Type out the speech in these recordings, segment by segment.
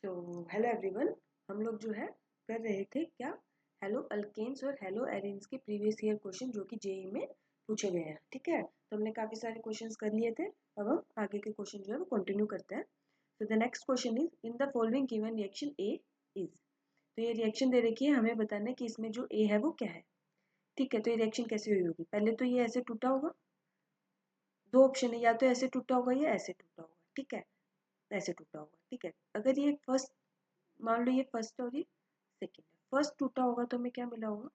तो hello everyone, हम लोग जो है कर रहे थे क्या, हेलो अल्केन्स और हेलो एरेन्स के प्रीवियस ईयर क्वेश्चन जो कि जेई में पूछे गए हैं। ठीक है, तो हमने काफ़ी सारे क्वेश्चंस कर लिए थे। अब हम आगे के क्वेश्चन जो है वो कंटिन्यू करते हैं। तो the next question is in the following given reaction A is. तो ये रिएक्शन दे रखी है, हमें बताना है कि इसमें जो ए है वो क्या है। ठीक है, तो ये रिएक्शन कैसे हुई होगी। पहले तो ये ऐसे टूटा होगा, दो ऑप्शन है, या तो ऐसे टूटा होगा या ऐसे टूटा होगा। ठीक है, ऐसे टूटा होगा। ठीक है, अगर ये फर्स्ट, मान लो ये फर्स्ट और ये सेकेंड है। फर्स्ट टूटा होगा तो हमें क्या मिला होगा,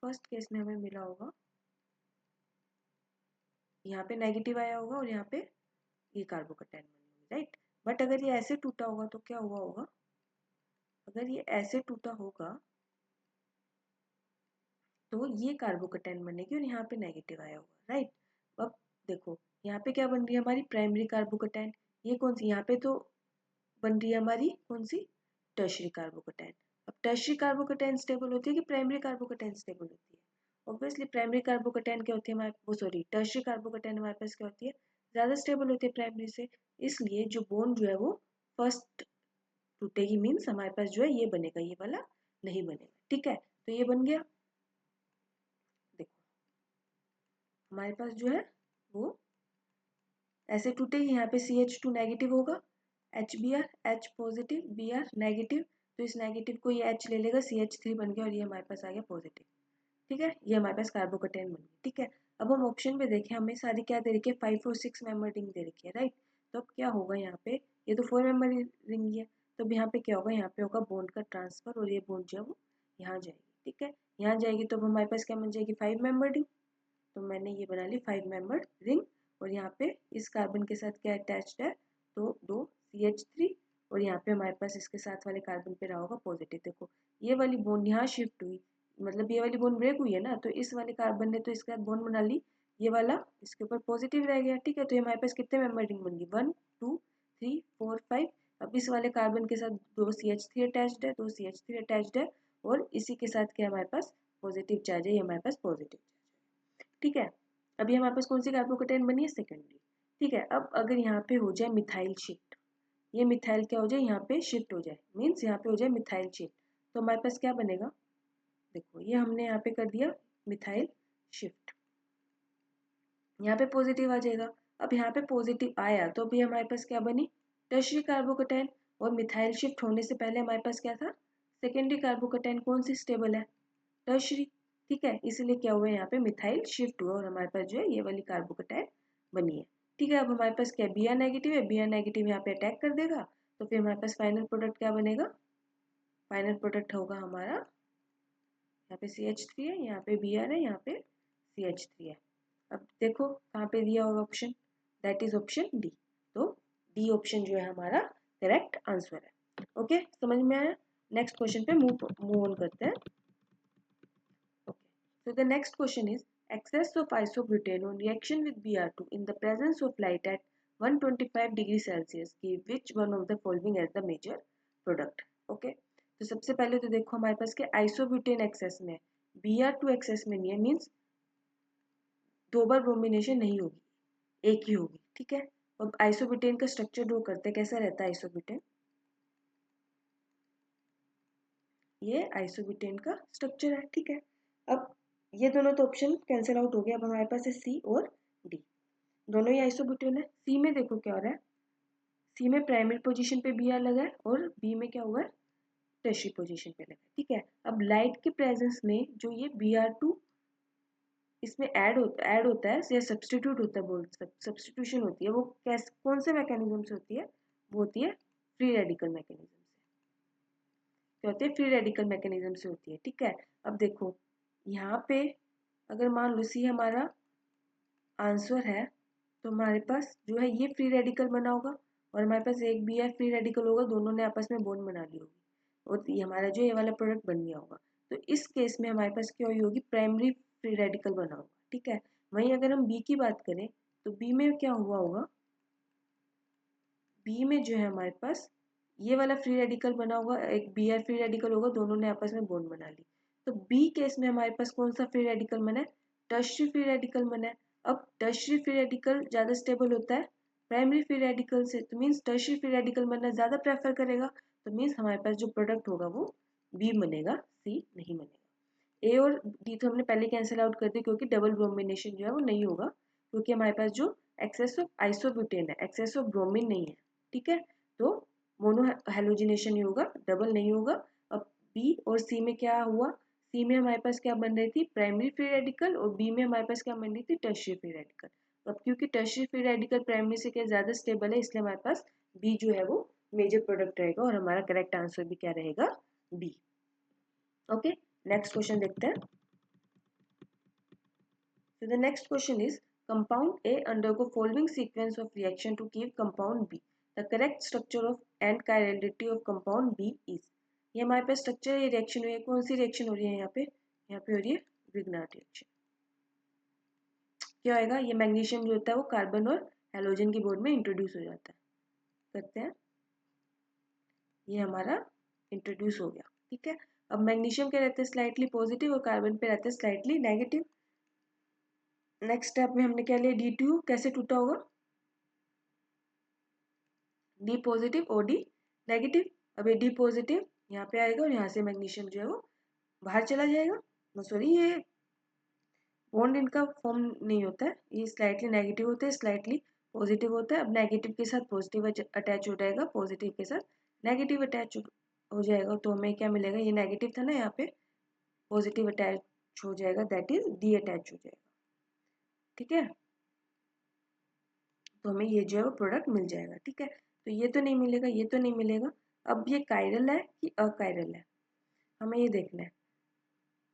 फर्स्ट केस में हमें मिला होगा यहाँ पे नेगेटिव आया होगा और यहाँ पे ये कार्बोकैटायन बनी होगी, राइट। बट अगर ये ऐसे टूटा होगा तो क्या हुआ होगा, अगर ये ऐसे टूटा होगा तो ये कार्बोकैटायन बनेगी और यहाँ पे नेगेटिव आया होगा, राइट। अब देखो यहाँ पे क्या बन रही है हमारी प्राइमरी कार्बोकैटायन। ये कौन सी, यहाँ पे तो बन रही है हमारी कौन सी, टर्शियरी कार्बोकैटायन। अब टर्शियरी कार्बोकैटायन स्टेबल होती है कि प्राइमरी कार्बोकैटायन स्टेबल होती है। ऑब्वियसली प्राइमरी कार्बोकैटायन क्या होती है हमारे, वो सॉरी टर्शियरी कार्बोकैटायन हमारे पास क्या होती है, ज़्यादा स्टेबल होती है प्राइमरी से। इसलिए जो बॉन्ड जो है वो फर्स्ट टूटेगी, मीन्स हमारे पास जो है ये बनेगा, ये वाला नहीं बनेगा। ठीक है, तो ये बन गया। देखो हमारे पास जो है वो ऐसे टूटेगी, यहाँ पे CH2 नेगेटिव होगा, HBr H positive Br negative, तो इस नेगेटिव को ये H ले लेगा, CH3 बन गया और ये हमारे पास आ गया पॉजिटिव। ठीक है, ये हमारे पास कार्बोकैटायन बन गई। ठीक है, अब हम ऑप्शन पे देखें, हमें सारी क्या दे रखी है, 5 और 6 मेंबर रिंग दे रखी है, राइट। तो अब क्या होगा यहाँ पे, ये तो 4 मेंबर रिंग है, तो अब यहाँ पे क्या होगा, यहाँ पे होगा बॉन्ड का ट्रांसफर और ये बॉन्ड जो है वो यहाँ जाएगी। ठीक है, यहाँ जाएगी तो अब हमारे पास क्या बन जाएगी, 5 मेंबर रिंग। तो मैंने ये बना ली 5 मेंबर रिंग। और यहाँ पे इस कार्बन के साथ क्या अटैच्ड है, तो दो CH3, और यहाँ पे हमारे पास इसके साथ वाले कार्बन पे रहा होगा पॉजिटिव। देखो ये वाली बॉन्ड यहाँ शिफ्ट हुई, मतलब ये वाली बॉन्ड ब्रेक हुई है ना, तो इस वाले कार्बन ने तो इसके साथ बॉन्ड बना ली, ये वाला इसके ऊपर पॉजिटिव रह गया। ठीक है, तो ये हमारे पास कितने मेंबर रिंग बन गई, 1 2 3 4 5। अब इस वाले कार्बन के साथ दो CH3 अटैच्ड है, दो CH3 अटैच्ड है, और इसी के साथ क्या हमारे पास पॉजिटिव चार्ज है, ये हमारे पास पॉजिटिव। ठीक है, अभी हमारे पास कौन सी कार्बोकैटायन बनी है, सेकेंडरी। ठीक है, अब अगर यहाँ पे हो जाए मिथाइल शिफ्ट, ये मिथाइल क्या हो जाए, यहाँ पे शिफ्ट हो जाए, मीन्स यहाँ पे हो जाए मिथाइल शिफ्ट, तो हमारे पास क्या बनेगा। देखो ये हमने यहाँ पे कर दिया मिथाइल शिफ्ट, यहाँ पे पॉजिटिव आ जाएगा। अब यहाँ पे पॉजिटिव आया तो अभी हमारे पास क्या बनी, टर्शियरी कार्बोकैटायन। और मिथाइल शिफ्ट होने से पहले हमारे पास क्या था, सेकेंडरी कार्बोकैटायन। कौन सी स्टेबल है, टर्शियरी। ठीक है, इसलिए क्या हुआ, यहाँ पे मिथाइल शिफ्ट हुआ और हमारे पास जो है ये वाली कार्बोकैटायन बनी है। ठीक है, अब हमारे पास क्या, Br नेगेटिव है, Br नेगेटिव यहाँ पे अटैक कर देगा, तो फिर हमारे पास फाइनल प्रोडक्ट क्या बनेगा, फाइनल प्रोडक्ट होगा हमारा, यहाँ पे CH3 है, यहाँ पे Br है, यहाँ पे CH3 है। अब देखो कहाँ पे दिया होगा option, that is option D. तो डी ऑप्शन जो है हमारा करेक्ट आंसर है। ओके, समझ में आया। नेक्स्ट क्वेश्चन पे मूव ऑन करते हैं। Okay. So the next question is excess of isobutane on reaction with Br2 in the presence of light at 125 degree Celsius give which one of the following as the major product. Okay. तो सबसे पहले तो देखो हमारे पास क्या isobutane access में है, Br2 access में नहीं है, मीन्स दो बार ब्रोमिनेशन नहीं होगी, एक ही होगी। ठीक है, अब आइसोब्यूटेन का स्ट्रक्चर ड्रॉ करते हैं, कैसा रहता है आइसोब्यूटेन, ये आइसोब्यूटेन का स्ट्रक्चर है। ठीक है, अब ये दोनों तो ऑप्शन कैंसिल आउट हो गया, अब हमारे पास है सी और डी, दोनों ही आइसोब्यूटेन है। सी में देखो क्या हो रहा है, सी में प्राइमरी पोजीशन पे Br लगा है और बी में क्या हुआ है, टर्शियरी पोजीशन पे लगा है। ठीक है, अब लाइट के प्रेजेंस में जो ये Br2 इसमें ऐड होता है या सब्सटीट्यूट होता है, बोल सब्सटीट्यूशन होती है, वो कैसे कौन से मैकेनिज्म से होती है, वो होती है फ्री रेडिकल मैकेनिज्म से। क्या होती है, फ्री रेडिकल मैकेनिज्म से होती है। ठीक है, अब देखो यहाँ पे अगर मान लो सी हमारा आंसर है, तो हमारे पास जो है ये फ्री रेडिकल बना होगा और हमारे पास एक Br फ्री रेडिकल होगा, दोनों ने आपस में बॉन्ड बना ली होगी और ये हमारा जो ये वाला प्रोडक्ट बन गया होगा। तो इस केस में हमारे पास क्या हुई होगी, प्राइमरी फ्री रेडिकल बना होगा। ठीक है, वहीं अगर हम बी की बात करें तो बी में क्या हुआ होगा, बी में जो है हमारे पास ये वाला फ्री रेडिकल बना होगा, एक Br फ्री रेडिकल होगा, दोनों ने आपस में बॉन्ड बना ली। तो बी केस में हमारे पास कौन सा फ्री रेडिकल बना है, टर्शियरी फ्री रेडिकल बना है। अब टर्शियरी फ्री रेडिकल ज़्यादा स्टेबल होता है प्राइमरी फ्री रेडिकल से, तो मीन्स टर्शियरी फ्री रेडिकल बनना ज़्यादा प्रेफर करेगा, तो मीन्स हमारे पास जो प्रोडक्ट होगा वो बी बनेगा, सी नहीं बनेगा। ए और डी तो हमने पहले कैंसिल आउट कर दी क्योंकि डबल ब्रोमिनेशन जो है वो नहीं होगा, क्योंकि हमारे पास जो एक्सेस ऑफ आइसोब्यूटेन है, एक्सेस ऑफ ब्रोमीन नहीं है, ठीक है, तो मोनो हेलोजिनेशन ही होगा, डबल नहीं होगा। अब बी और सी में क्या हुआ, सी में हमारे पास क्या बन रही थी, प्राइमरी फ्री रेडिकल, और बी में हमारे पास क्या बन रही थी, टर्शियरी फ्री रेडिकल। अब क्योंकि टर्शियरी फ्री रेडिकल प्राइमरी से क्या ज़्यादा स्टेबल है, इसलिए हमारे पास बी जो है वो मेजर प्रोडक्ट रहेगा, और हमारा करेक्ट आंसर भी क्या रहेगा, बी। ओके, नेक्स्ट क्वेश्चन देखते हैं। So the next question is, compound A undergo following sequence of reaction to give compound B. The correct structure of and chirality of compound B is. ये हमारे पास structure ये reaction हुई है, कौन सी reaction हो रही है यहाँ पे हो रही है विग्नार्ड रिएक्शन। क्या होएगा, ये मैग्नीशियम जो होता है वो कार्बन और हेलोजन की बॉन्ड में इंट्रोड्यूस हो जाता है, करते हैं, ये हमारा इंट्रोड्यूस हो गया, ठीक है। अब मैग्नीशियम क्या रहता है स्लाइटली पॉजिटिव, और कार्बन पे रहता है स्लाइटली नेगेटिव। नेक्स्ट स्टेप में हमने क्या लिया, D2 कैसे टूटा होगा, डी पॉजिटिव और डी नेगेटिव। अब ये डी पॉजिटिव यहाँ पे आएगा और यहाँ से मैग्नीशियम जो है वो बाहर चला जाएगा, सॉरी ये बॉन्ड इनका फॉर्म नहीं होता है, ये स्लाइटली नेगेटिव होता है, स्लाइटली पॉजिटिव होता है। अब नेगेटिव के साथ पॉजिटिव अटैच हो जाएगा, पॉजिटिव के साथ नेगेटिव अटैच हो जाएगा, तो हमें क्या मिलेगा, ये नेगेटिव था ना, यहाँ पे पॉजिटिव अटैच हो जाएगा, दैट इज डी अटैच हो जाएगा, ठीक है, तो हमें ये जो है वो प्रोडक्ट मिल जाएगा, ठीक है। तो ये तो नहीं मिलेगा, ये तो नहीं मिलेगा। अब ये कायरल है कि अकायरल है, हमें ये देखना है।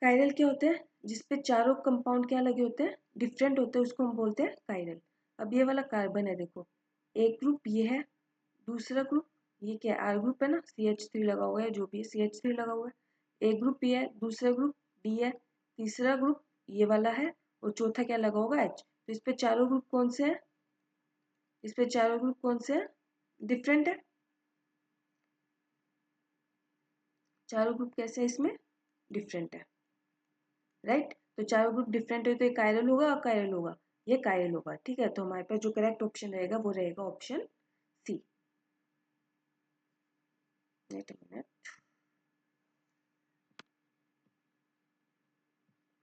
कायरल क्या होता है, जिसपे चारों कंपाउंड क्या लगे होते हैं, डिफरेंट होते हैं, उसको हम बोलते हैं कायरल। अब ये वाला कार्बन है, देखो एक ग्रुप ये है, दूसरा ग्रुप ये क्या है, आर ग्रुप है ना, CH3 लगा हुआ है, जो भी है CH3 लगा हुआ है। एक ग्रुप ये है, दूसरा ग्रुप डी है, तीसरा ग्रुप ये वाला है, और चौथा क्या लगा होगा, H। तो इस पे चारों ग्रुप कौन से हैं, इस पे चारों ग्रुप कौन से हैं, डिफरेंट है, चारों ग्रुप कैसे है इसमें, डिफरेंट है, राइट। तो चारों ग्रुप डिफरेंट है, तो ये कायरल होगा अकायरल होगा, ये कायरल होगा, ठीक है। तो हमारे पास जो करेक्ट ऑप्शन रहेगा वो रहेगा option C. Wait a minute,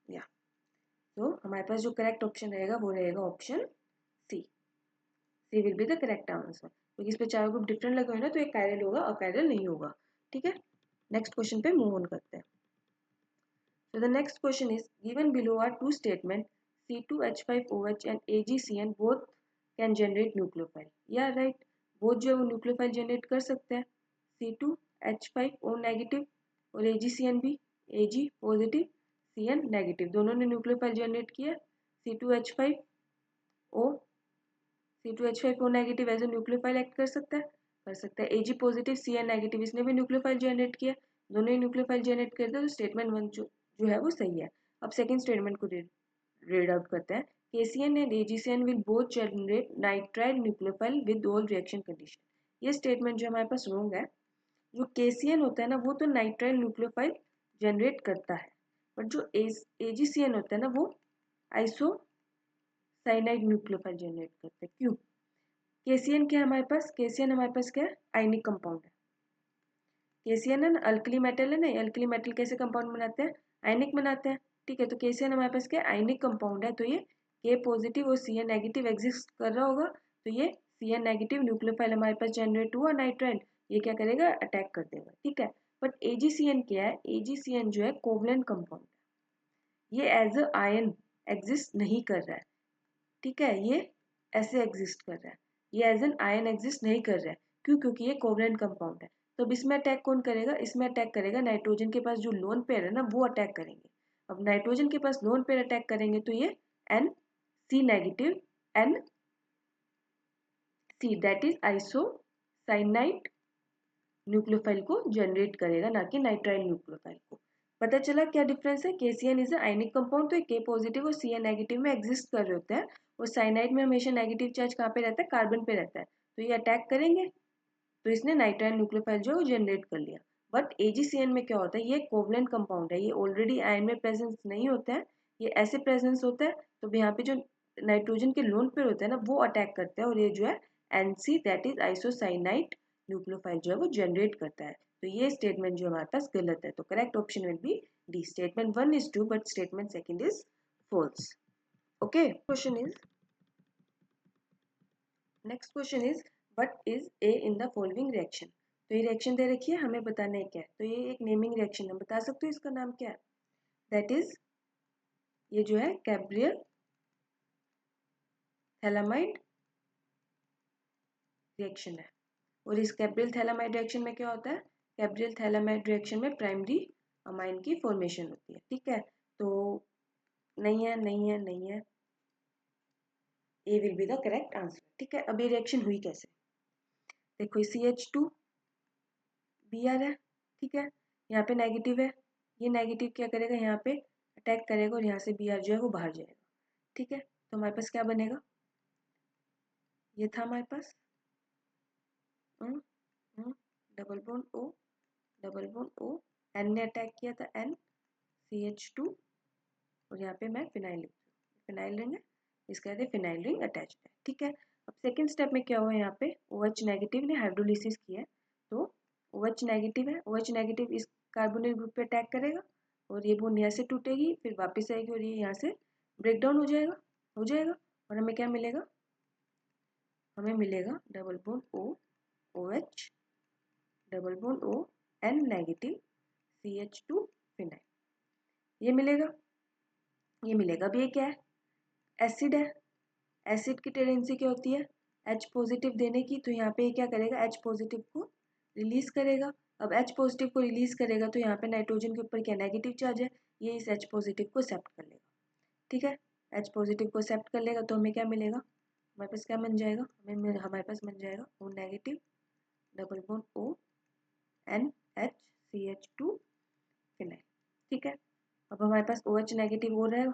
या तो हमारे पास जो करेक्ट ऑप्शन रहेगा वो रहेगा option C. C will be the correct answer, क्योंकि इस पे चारों ग्रुप डिफरेंट लगे हुए ना, तो ये कायरल होगा अकायरल नहीं होगा, ठीक है। नेक्स्ट क्वेश्चन पे मूव ऑन करते हैं। So the next question is, given below are two statements, C2H5OH and AgCN both can generate nucleophile. Yeah, right. Both जो है वो nucleophile generate कर सकते हैं, C2H5O नेगेटिव और AgCN भी, Ag पॉजिटिव Cn नेगेटिव, दोनों ने nucleophile generate किया। C2H5O C2H5O negative as a nucleophile act कर सकता है। Ag पॉजिटिव Cn नेगेटिव, इसने भी न्यूक्लियोफाइल जनरेट किया, दोनों ही न्यूक्लियोफाइल जनरेट करते हैं, तो स्टेटमेंट 1 जो है वो सही है। अब सेकंड स्टेटमेंट को रीड आउट करते हैं। KCN and AgCN will both generate nitrile nucleophile with all reaction condition. ये स्टेटमेंट जो हमारे पास रॉन्ग है। जो KCN होता है ना वो तो नाइट्राइल न्यूक्लियोफाइल जनरेट करता है, बट जो AgCN होता है ना वो आइसो साइनाइड न्यूक्लियोफाइल जनरेट करते हैं। क्यों, KCN क्या है हमारे पास, KCN हमारे पास क्या है, आयनिक कंपाउंड है। KCN है ना, अल्कली मेटल है ना, अल्कली मेटल कैसे कंपाउंड बनाते हैं, आयनिक बनाते हैं, ठीक है। तो KCN हमारे पास क्या है, आयनिक कंपाउंड है, तो ये K पॉजिटिव और Cn नेगेटिव एग्जिस्ट कर रहा होगा, तो ये Cn नेगेटिव न्यूक्लियोफाइल हमारे पास जनरेट हुआ नाइट्राइल, ये क्या करेगा, अटैक कर देगा, ठीक है। बट AgCN क्या है, AgCN जो है कोवलेंट कंपाउंड है, ये एज अ आयन एग्जिस्ट नहीं कर रहा है, ठीक है, ये ऐसे एग्जिस्ट कर रहा है, ये एज एन आयन एग्जिस्ट नहीं कर रहा है। क्यों, क्योंकि ये कोवलेंट कंपाउंड है। तो अब इसमें अटैक कौन करेगा, इसमें अटैक करेगा नाइट्रोजन के पास जो लोन पेयर है ना, वो अटैक करेंगे। अब नाइट्रोजन के पास लोन पेयर अटैक करेंगे तो ये N C negative N C that is isocyanide nucleophile को जनरेट करेगा, ना कि नाइट्राइल न्यूक्लियोफाइल को। पता चला क्या डिफरेंस है, KCN इज आयनिक कंपाउंड, तो K पॉजिटिव और Cn नेगेटिव में एग्जिस्ट कर रहे होते हैं, और साइनाइड में हमेशा नेगेटिव चार्ज कहाँ पे रहता है, कार्बन पे रहता है, तो ये अटैक करेंगे, तो इसने नाइट्राइल न्यूक्लियोफाइल जो है वो जनरेट कर लिया। बट AgCN में क्या होता है, ये कोवलेंट कंपाउंड है, ये ऑलरेडी आयन में प्रेजेंस नहीं होता है, ये ऐसे प्रेजेंस होता है, तो यहाँ पे जो नाइट्रोजन के लोन पेयर होते हैं ना वो अटैक करते हैं, और ये जो है NC that is isocyanide nucleophile जो है वो जनरेट करता है। तो ये स्टेटमेंट जो हमारे पास गलत है, तो correct option will be D. Statement 1 is true but statement second is false. Okay, next question is what is A in the following reaction. तो ये रिएक्शन दे रखी है, हमें बताना है क्या है। तो ये एक नेमिंग रिएक्शन है, बता सकते हो इसका नाम क्या है। दैट इज ये जो है कैब्रियल थैलामाइड रिएक्शन है। और इस कैब्रियल थैलामाइड रिएक्शन में क्या होता है, कैब्रियल थैलामाइड रिएक्शन में प्राइमरी अमाइन की फॉर्मेशन होती है। ठीक है, तो नहीं है, नहीं है, नहीं है, A will be the correct answer. ठीक है, अब ये रिएक्शन हुई कैसे, देखो CH2 Br है। ठीक है, यहाँ पे नेगेटिव है, ये नेगेटिव क्या करेगा, यहाँ पे अटैक करेगा और यहाँ से Br जो है वो बाहर जाएगा। ठीक है, तो हमारे पास क्या बनेगा, ये था हमारे पास double bond O, double bond O, N ने अटैक किया था N, CH2 और यहाँ पे मैं फिनाइल लिख दूँ, फिनाइल रिंग है, इसका कहते हैं फिनाइल रिंग अटैच्ड है। ठीक है, अब सेकेंड स्टेप में क्या हुआ, यहाँ पे OH नेगेटिव ने हाइड्रोलिसिस किया है, तो OH नेगेटिव है, OH नेगेटिव इस कार्बोनिल ग्रुप पे अटैक करेगा और ये बॉन्ड यहाँ से टूटेगी, फिर वापस आएगी और ये यहाँ से ब्रेक डाउन हो जाएगा और हमें क्या मिलेगा, हमें मिलेगा double bond O OH, double bond O N negative CH2 phenyl, ये मिलेगा, ये मिलेगा। अब ये क्या है, एसिड है, एसिड की टेंडेंसी क्या होती है, H पॉजिटिव देने की, तो यहाँ पे ये क्या करेगा, H पॉजिटिव को रिलीज करेगा। अब H पॉजिटिव को रिलीज करेगा तो यहाँ पे नाइट्रोजन के ऊपर क्या नेगेटिव चार्ज है, ये इस H पॉजिटिव को एक्सेप्ट कर लेगा। ठीक है, H पॉजिटिव को एक्सेप्ट कर लेगा तो हमें क्या मिलेगा, हमारे पास क्या बन जाएगा, हमारे पास बन जाएगा O negative double bond O NHCH2 phenyl. ठीक है, अब हमारे पास OH नेगेटिव हो रहा है,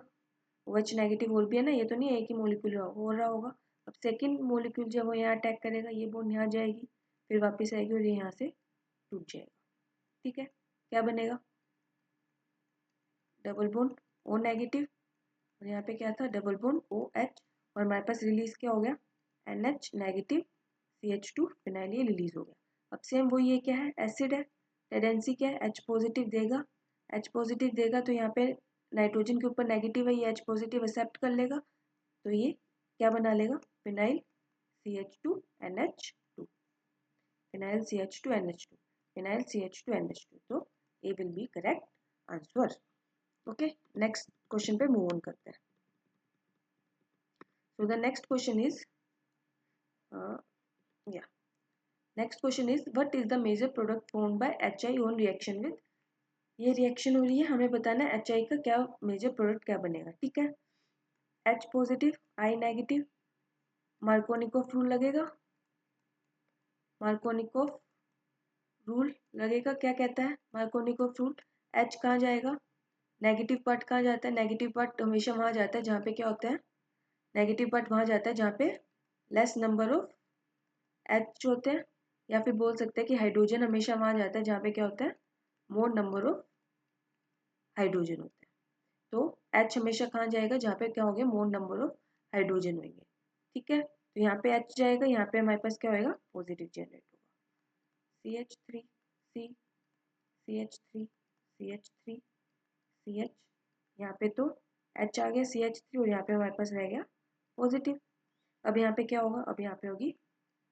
OH नेगेटिव और भी है ना, ये तो नहीं है एक ही मोलिक्यूल हो रहा होगा। अब सेकंड मोलिक्यूल जब वो यहाँ अटैक करेगा, ये बॉन्ड यहाँ जाएगी, फिर वापस आएगी और ये यहाँ से टूट जाएगा। ठीक है, क्या बनेगा, डबल बॉन्ड O नेगेटिव और यहाँ पे क्या था, डबल बॉन्ड OH और हमारे पास रिलीज क्या हो गया, NH नेगेटिव CH2 फिनाइल, ये रिलीज हो गया। अब सेम वो ये क्या है, एसिड है, टेंडेंसी क्या है, H पॉजिटिव देगा, H पॉजिटिव देगा तो यहाँ पे नाइट्रोजन के ऊपर नेगेटिव है, ये H पॉजिटिव एक्सेप्ट कर लेगा, तो ये क्या बना लेगा, phenyl CH2 NH2, phenyl CH2 NH2, phenyl CH2 NH2, तो A will be correct answer. Okay, next question पे मूव ऑन करते हैं। So the next question is next question is what is the major product formed by HI on reaction with, ये reaction हो रही है, हमें बताना है HI का क्या मेजर प्रोडक्ट क्या बनेगा। ठीक है, H positive I negative, Markovnikov rule लगेगा, मार्कोनिकोफ रूल लगेगा, क्या कहता है मार्कोनिकोफ रूल, H कहाँ जाएगा, नेगेटिव पार्ट कहाँ जाता है, नेगेटिव पार्ट हमेशा वहाँ जाता है जहाँ पे क्या होता है, नेगेटिव पार्ट वहाँ जाता है जहाँ पे लेस नंबर ऑफ H होते हैं, या फिर बोल सकते हैं कि हाइड्रोजन हमेशा वहाँ जाता है जहाँ पे क्या होता है, मोर नंबर ऑफ हाइड्रोजन होते हैं। तो H हमेशा कहाँ जाएगा, जहाँ पे क्या हो गया, मोर नंबर ऑफ हाइड्रोजन होंगे। ठीक है, तो यहाँ पे H जाएगा, यहाँ पे हमारे पास क्या होएगा, पॉजिटिव जनरेट होगा, CH3 C CH3 CH3 CH, यहाँ पे तो H आ गया CH3 और यहाँ पे हमारे पास रह गया पॉजिटिव। अब यहाँ पे क्या होगा, अब यहाँ पे होगी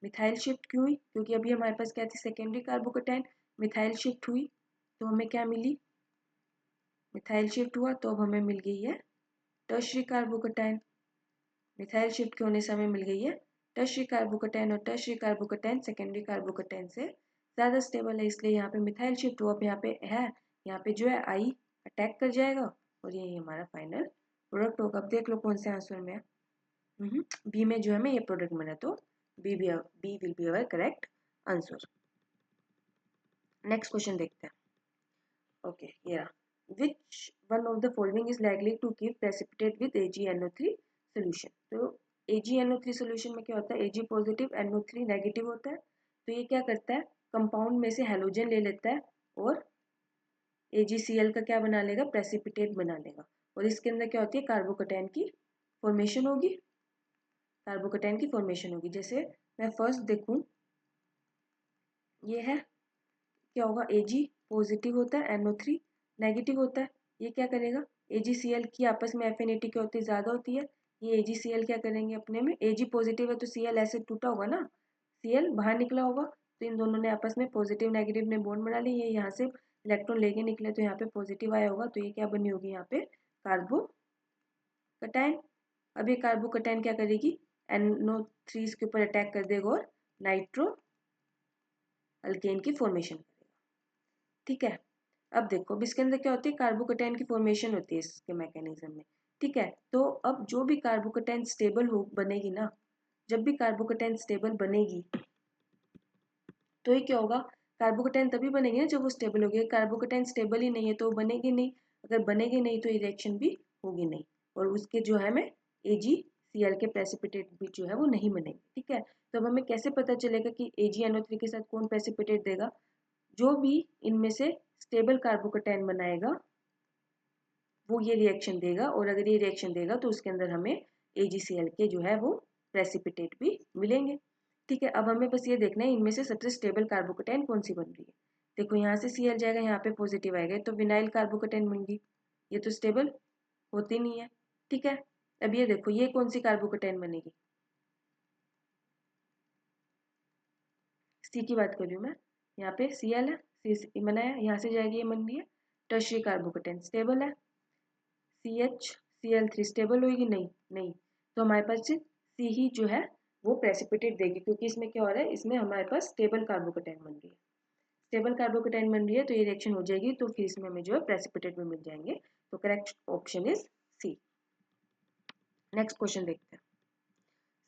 मिथाइल शिफ्ट, क्यों हुई, क्योंकि अभी हमारे पास क्या थी, सेकेंडरी कार्बोकेटाइन, मिथाइल शिफ्ट हुई तो हमें क्या मिली, मिथाइल शिफ्ट हुआ तो अब हमें मिल गई है टर्शरी कार्बोकेटाइन, मिथाइल शिफ्ट के होने से हमें मिल गई है टर्शरी कार्बोकेटाइन, और टर्शरी कार्बोकेटाइन सेकेंडरी कार्बोकेटाइन से ज़्यादा स्टेबल है, इसलिए यहाँ पे मिथाइल शिफ्ट हुआ, अब यहाँ पे है, यहाँ पे जो है आई अटैक कर जाएगा और ये हमारा फाइनल प्रोडक्ट होगा। अब देख लो कौन से आंसर में है, बी में जो है मैं ये प्रोडक्ट बना, तो B will be our correct answer. Next question देखते हैं। ओके, ये which one of the following is likely to give precipitate with AgNO3 solution। तो AgNO3 solution में क्या होता है, Ag पॉजिटिव NO3 नेगेटिव होता है, तो ये क्या करता है, कंपाउंड में से हेलोजन ले लेता है और AgCl का क्या बना लेगा, प्रेसिपिटेट बना लेगा, और इसके अंदर क्या होती है, कार्बोकेटाइन की फॉर्मेशन होगी, कार्बोकेटाइन की फॉर्मेशन होगी। जैसे मैं फर्स्ट देखूं, ये है क्या होगा, Ag पॉजिटिव होता है, NO3 नेगेटिव होता है। ये क्या करेगा, AgCl की आपस में एफिनिटी क्या होती है, ज़्यादा होती है। ये AgCl क्या करेंगे अपने में, Ag पॉजिटिव है तो Cl ऐसे टूटा होगा ना, Cl बाहर निकला होगा, तो इन दोनों ने आपस में पॉजिटिव नेगेटिव ने बॉन्ड बना ली। ये यहाँ से इलेक्ट्रॉन लेके निकले तो यहाँ पे पॉजिटिव आया होगा, तो ये क्या बनी होगी यहाँ पे कार्बोकटायन। अब ये कार्बोकटायन क्या करेगी, NO3 इसके ऊपर अटैक कर देगा और नाइट्रो अल्केन की फॉर्मेशन करेगा। ठीक है, अब देखो अब इसके अंदर क्या होती है, कार्बोकटायन की फॉर्मेशन होती है इसके मैकेनिज्म में। ठीक है, तो अब जो भी कार्बोकटायन स्टेबल हो बनेगी ना, जब भी कार्बोकटायन स्टेबल बनेगी तो ये क्या होगा, कार्बोकटायन तभी बनेगी ना जब वो स्टेबल होगी। कार्बोकटायन स्टेबल ही नहीं है तो वो बनेगी नहीं, अगर बनेगी नहीं तो ये रिएक्शन भी होगी नहीं, और उसके जो है में AgCl के प्रेसिपिटेट भी जो है वो नहीं बनेंगे। ठीक है, तो अब हमें कैसे पता चलेगा कि AgNO3 के साथ कौन प्रेसिपिटेट देगा, जो भी इनमें से स्टेबल कार्बोकटायन बनाएगा वो ये रिएक्शन देगा, और अगर ये रिएक्शन देगा तो उसके अंदर हमें AgCl के जो है वो प्रेसिपिटेट भी मिलेंगे। ठीक है, अब हमें बस ये देखना है इनमें से सबसे स्टेबल कार्बोकटायन कौन सी बन रही है। देखो यहाँ से Cl जाएगा, यहाँ पे पॉजिटिव आएगा तो विनाइल कार्बोकटायन बन गई, ये तो स्टेबल होती नहीं है। ठीक है, अब ये देखो ये कौन सी कार्बोकटायन बनेगी, सी की बात कर रही हूँ मैं, यहाँ पे Cl है, सी बनाया, यहाँ से जाएगी ये बन रही है टर्शियरी कार्बोकटायन, स्टेबल है। CH Cl3 स्टेबल होगी, नहीं नहीं, तो हमारे पास सी ही जो है वो प्रेसिपिटेट देगी, क्योंकि इसमें क्या हो रहा है, इसमें हमारे पास स्टेबल कार्बोकटायन बन रही है, स्टेबल कार्बोकटायन बन रही है तो ये रिएक्शन हो जाएगी, तो फिर इसमें हमें जो है प्रेसिपिटेट भी मिल जाएंगे। तो correct option is C. Next question देखते हैं,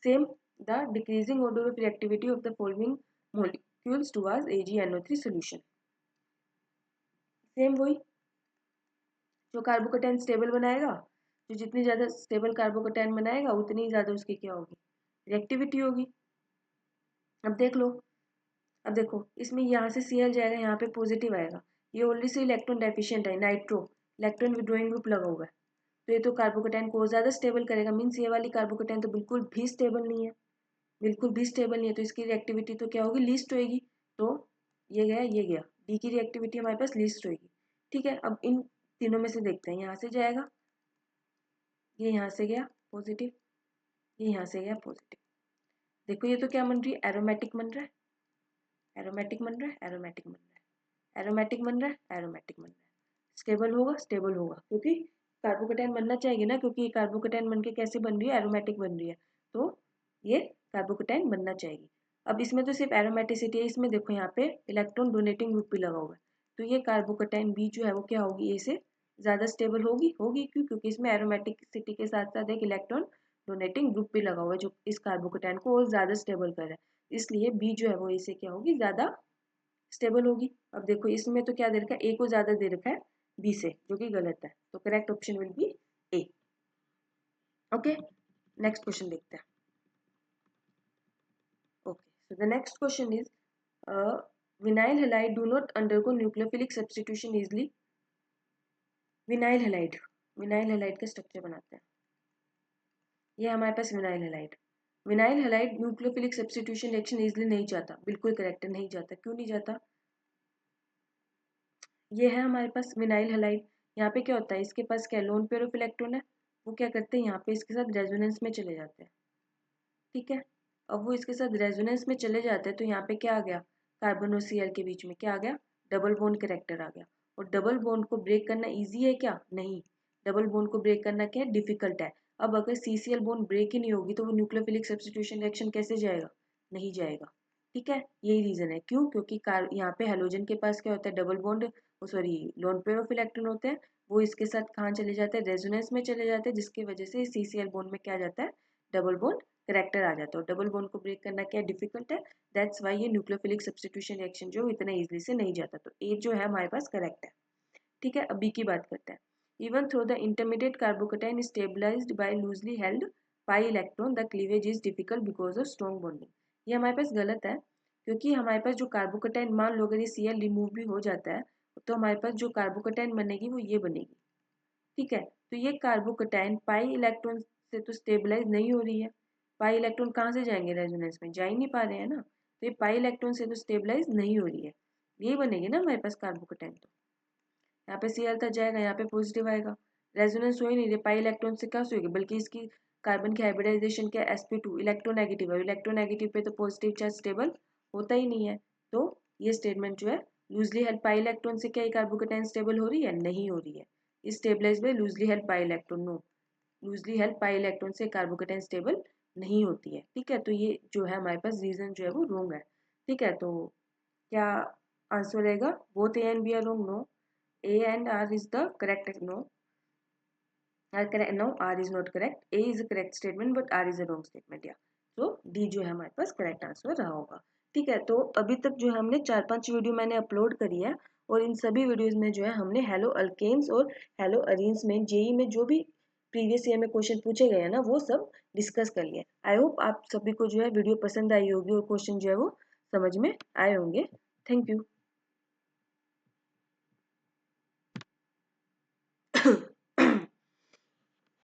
same the decreasing order of reactivity of the following molecules towards AgNO3 solution। Same वही, जो कार्बोकटायन स्टेबल बनाएगा, जो जितनी ज़्यादा स्टेबल कार्बोकटायन बनाएगा उतनी ज़्यादा उसकी क्या होगी, रिएक्टिविटी होगी। अब देख लो, अब देखो इसमें यहाँ से Cl जाएगा, यहाँ पे पॉजिटिव आएगा, ये ऑलरेडी से इलेक्ट्रॉन डेफिशिएंट है, नाइट्रो इलेक्ट्रॉन विड्रॉइंग ग्रुप लगा हुआ है, तो ये तो कार्बोकटायन को ज़्यादा स्टेबल करेगा, मीन्स ये वाली कार्बोकटायन तो बिल्कुल भी स्टेबल नहीं है, बिल्कुल भी स्टेबल नहीं है, तो इसकी रिएक्टिविटी तो क्या होगी, लीस्ट होगी। तो ये गया ये गया, डी की रिएक्टिविटी हमारे पास लीस्ट होगी। ठीक है, अब इन तीनों में से देखते हैं, यहाँ से जाएगा, ये यहाँ से गया पॉजिटिव, ये यहाँ से गया पॉजिटिव। देखो ये तो क्या बन रही है, एरोमेटिक बन रहा है, एरोमेटिक बन रहा है, एरोमेटिक बन रहा है, एरोमेटिक बन रहा है, एरोमेटिक बन रहा है। स्टेबल होगा, स्टेबल होगा, क्योंकि कार्बोकटायन बनना चाहिए ना, क्योंकि कार्बोकटायन बन के कैसे बन रही है, एरोमेटिक बन रही है, तो ये कार्बोकटायन बनना चाहिए। अब इसमें तो सिर्फ एरोमेटिसिटी है, इसमें देखो यहाँ पे इलेक्ट्रॉन डोनेटिंग ग्रुप भी लगा हुआ है, तो ये कार्बोकटायन बी जो है वो क्या होगी, ए से ज़्यादा स्टेबल होगी, होगी क्यों, क्योंकि इसमें एरोमेटिसिटी के साथ साथ एक इलेक्ट्रॉन डोनेटिंग ग्रुप भी लगा हुआ है जो इस कार्बोकटायन को और ज़्यादा स्टेबल कर रहा है, इसलिए बी जो है वो ए से क्या होगी, ज़्यादा स्टेबल होगी। अब देखो इसमें तो क्या दे रखा है, ए को ज़्यादा दे रखा है बी से, जो कि गलत है, तो correct option will be A. Okay, next question देखते हैं। Okay, so the next question is vinyl halide do not undergo nucleophilic substitution easily. Vinyl halide, vinyl halide का स्ट्रक्चर बनाते हैं, ये हमारे पास vinyl halide, vinyl halide nucleophilic substitution reaction easily नहीं जाता, बिल्कुल करेक्ट है, नहीं जाता, क्यों नहीं जाता, ये है हमारे पास विनाइल हैलाइड, यहाँ पे क्या होता है, इसके पास क्या लोन पेयर ऑफ इलेक्ट्रॉन है, वो क्या करते हैं यहाँ पे इसके साथ रेजोनेंस में चले जाते हैं। ठीक है, अब वो इसके साथ रेजोनेंस में चले जाते हैं तो यहाँ पे क्या आ गया, कार्बन और Cl के बीच में क्या आ गया, डबल बॉन्ड कैरेक्टर आ गया, और डबल बॉन्ड को ब्रेक करना इजी है क्या, नहीं, डबल बॉन्ड को ब्रेक करना क्या है, डिफिकल्ट है। अब अगर CCl बॉन्ड ब्रेक ही नहीं होगी तो वो न्यूक्लियोफिलिक सब्स्टिट्यूशन रिएक्शन कैसे जाएगा, नहीं जाएगा। ठीक है, यही रीजन है, क्यों, क्योंकि यहाँ पे हेलोजन के पास क्या होता है, double bond, sorry lone pair of electron होते हैं, वो इसके साथ कहाँ चले जाते हैं, रेजोनेंस में चले जाते हैं, जिसकी वजह से CCl बॉन्ड में क्या जाता है, डबल बॉन्ड करेक्टर आ जाता है, और डबल बॉन्ड को ब्रेक करना क्या डिफिकल्ट है, दैट्स वाई ये न्यूक्लियोफिलिक सब्स्टिट्यूशन रिएक्शन जो इतना इजीली से नहीं जाता, तो ए जो है हमारे पास करेक्ट है। ठीक है, अब बी की बात करते हैं, even through the intermediate carbocation stabilized by loosely held pi electron the cleavage is difficult because of strong bonding. ये हमारे पास गलत है, क्योंकि हमारे पास जो कार्बोकटाइन, मान लो अगर ये Cl रिमूव भी हो जाता है तो हमारे पास जो कार्बोकटाइन बनेगी वो ये बनेगी। ठीक है, तो ये कार्बोकटाइन पाई इलेक्ट्रॉन से तो स्टेबलाइज नहीं हो रही है, पाई इलेक्ट्रॉन कहाँ से जाएंगे रेजोनेंस में, जा ही नहीं पा रहे हैं ना, तो ये पाई इलेक्ट्रॉन से तो स्टेबलाइज नहीं हो रही है, यही बनेगी ना हमारे पास कार्बोकेटाइन। तो यहाँ पे सी अल्फा जाएगा, यहाँ पे पॉजिटिव आएगा, रेजोनेंस हो ही नहीं रही पाई इलेक्ट्रॉन से, क्या होगी, बल्कि इसकी कार्बन की हाइब्रिडाइजेशन क्या sp2 इलेक्ट्रोनेगेटिव है, इलेक्ट्रोनेगेटिव पे तो पॉजिटिव चार्ज स्टेबल होता ही नहीं है, तो ये स्टेटमेंट जो है लूजली हेल्ड पाई इलेक्ट्रॉन से क्या कार्बोकेटाइन स्टेबल हो रही है, नहीं हो रही है, इस स्टेबलाइज में loosely held pi electron, no, loosely held pi electron से कार्बोकेटाइन स्टेबल नहीं होती है, ठीक है, तो ये जो है हमारे पास रीजन जो है वो रोंग है, ठीक है, तो क्या आंसर रहेगा, both A and B are wrong, no, A and R is the correct, no, R correct, no, R is not correct, A is a correct statement but R is a wrong statement, yeah, so D जो है हमारे पास correct answer रहा होगा, ठीक है, तो अभी तक जो हमने 4-5 वीडियो मैंने अपलोड करी है, और इन सभी वीडियोस में जो है हमने हेलो अल्केन्स और हेलो अरीन्स में जेई में जो भी प्रीवियस ईयर में क्वेश्चन पूछे गए हैं ना, वो सब डिस्कस कर लिए। आई होप आप सभी को जो है वीडियो पसंद आई होगी और क्वेश्चन जो है वो समझ में आए होंगे। Thank you.